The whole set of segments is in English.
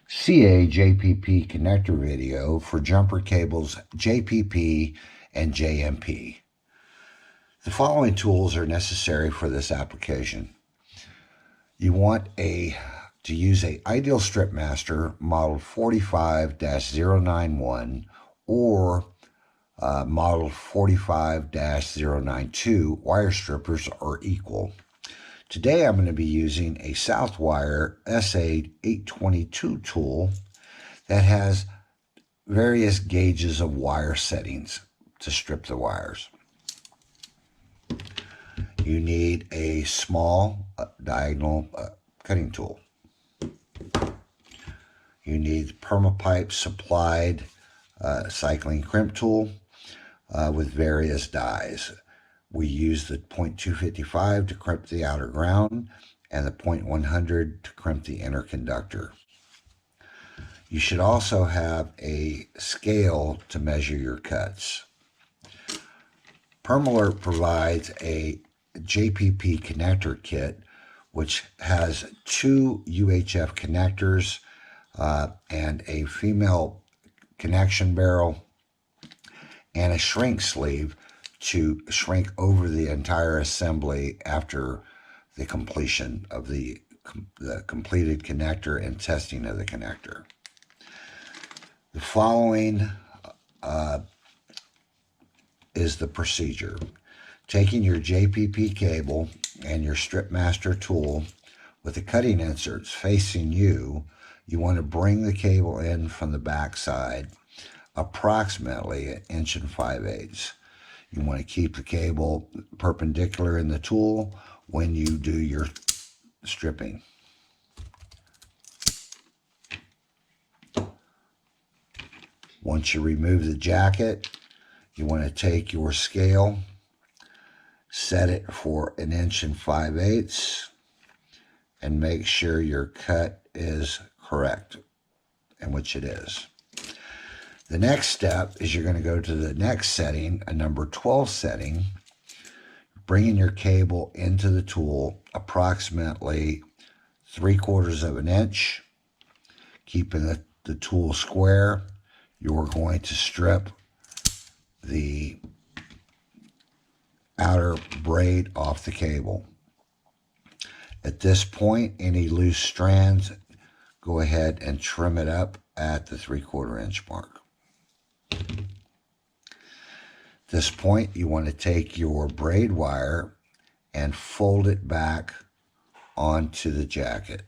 CAJPP connector video for jumper cables JPP and JMP. The following tools are necessary for this application. You want to use an Ideal Strip Master model 45-091 or model 45-092 wire strippers are equal. Today I'm going to be using a Southwire SA822 tool that has various gauges of wire settings to strip the wires. You need a small diagonal cutting tool. You need PermaPipe supplied cycling crimp tool with various dies. We use the .255 to crimp the outer ground and the .100 to crimp the inner conductor. You should also have a scale to measure your cuts. PermAlert provides a JPP connector kit which has 2 UHF connectors and a female connection barrel and a shrink sleeve to shrink over the entire assembly after the completion of the completed connector and testing of the connector. The following is the procedure. Taking your JPP cable and your Strip Master tool with the cutting inserts facing you, you want to bring the cable in from the back side approximately 1 5/8 inches. You want to keep the cable perpendicular in the tool when you do your stripping. Once you remove the jacket, you want to take your scale, set it for 1 5/8 inches, and make sure your cut is correct, and which it is. The next step is you're going to go to the next setting, a number 12 setting, bringing your cable into the tool approximately 3/4 inch, keeping the tool square. You're going to strip the outer braid off the cable. At this point, any loose strands, go ahead and trim it up at the 3/4 inch mark. At this point, you want to take your braid wire and fold it back onto the jacket.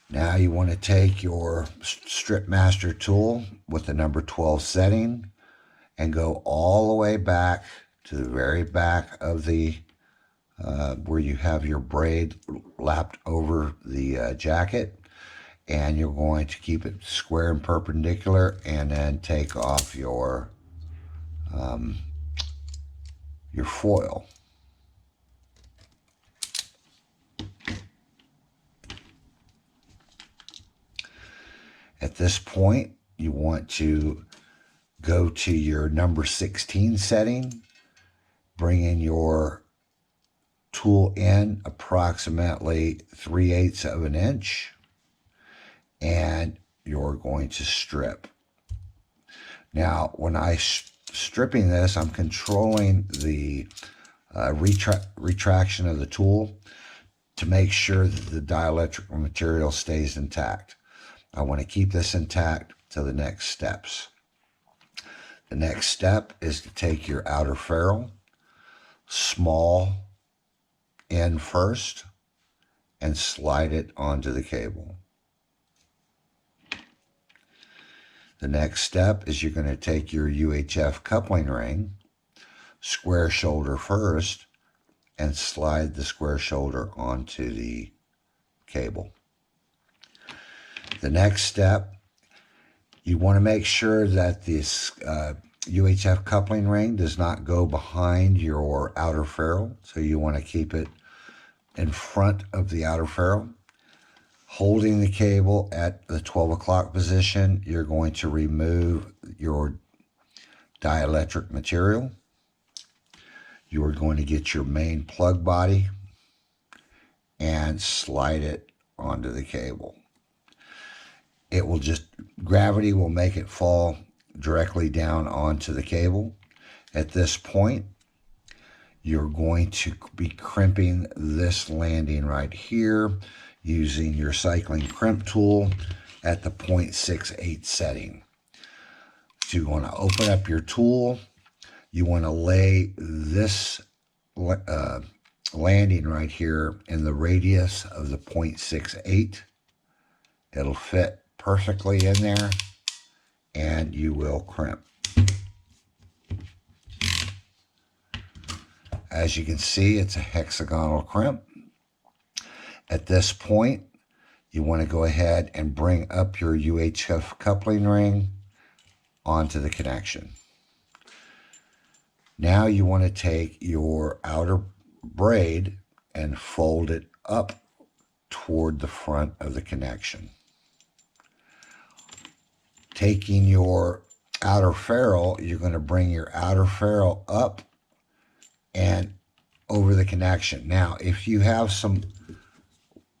Now you want to take your Strip Master tool with the number 12 setting and go all the way back to the very back of the where you have your braid lapped over the jacket, and you're going to keep it square and perpendicular, and then take off your foil. At this point, you want to go to your number 16 setting, bring in your tool in approximately 3/8 inch, and you're going to strip. Now, when I'm stripping this, I'm controlling the retraction of the tool to make sure that the dielectric material stays intact. I want to keep this intact to the next steps. The next step is to take your outer ferrule, small end first, and slide it onto the cable. The next step is you're going to take your UHF coupling ring, square shoulder first, and slide the square shoulder onto the cable. The next step, you want to make sure that this UHF coupling ring does not go behind your outer ferrule, so you want to keep it in front of the outer ferrule. Holding the cable at the 12 o'clock position, you're going to remove your dielectric material. you are going to get your main plug body and slide it onto the cable. It will just, gravity will make it fall directly down onto the cable. At this point, you're going to be crimping this landing right here using your cycling crimp tool at the 0.68 setting. So you want to open up your tool. You want to lay this landing right here in the radius of the 0.68. It'll fit perfectly in there, and you will crimp. As you can see, it's a hexagonal crimp. At this point, you want to go ahead and bring up your UHF coupling ring onto the connection. Now you want to take your outer braid and fold it up toward the front of the connection. Taking your outer ferrule, you're going to bring your outer ferrule up and over the connection. Now, if you have some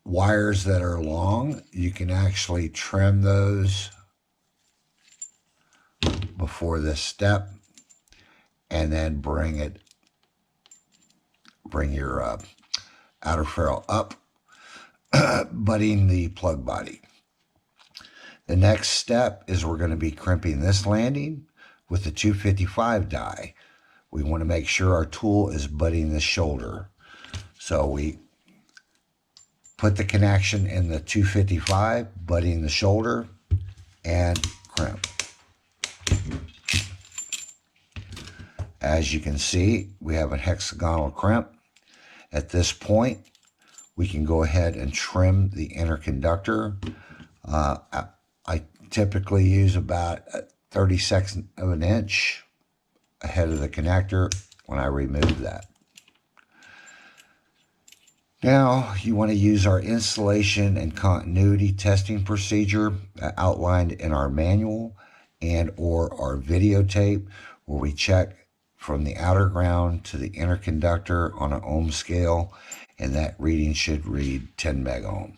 wires that are long, you can actually trim those before this step, and then bring your outer ferrule up, butting the plug body. The next step is we're going to be crimping this landing with the 255 die. We want to make sure our tool is butting the shoulder. So we put the connection in the 255, butting the shoulder, and crimp. As you can see, we have a hexagonal crimp. At this point, we can go ahead and trim the inner conductor. I typically use about 32 of an inch ahead of the connector when I remove that. Now you want to use our installation and continuity testing procedure outlined in our manual and or our videotape, where we check from the outer ground to the inner conductor on an ohm scale, and that reading should read 10 meg ohm.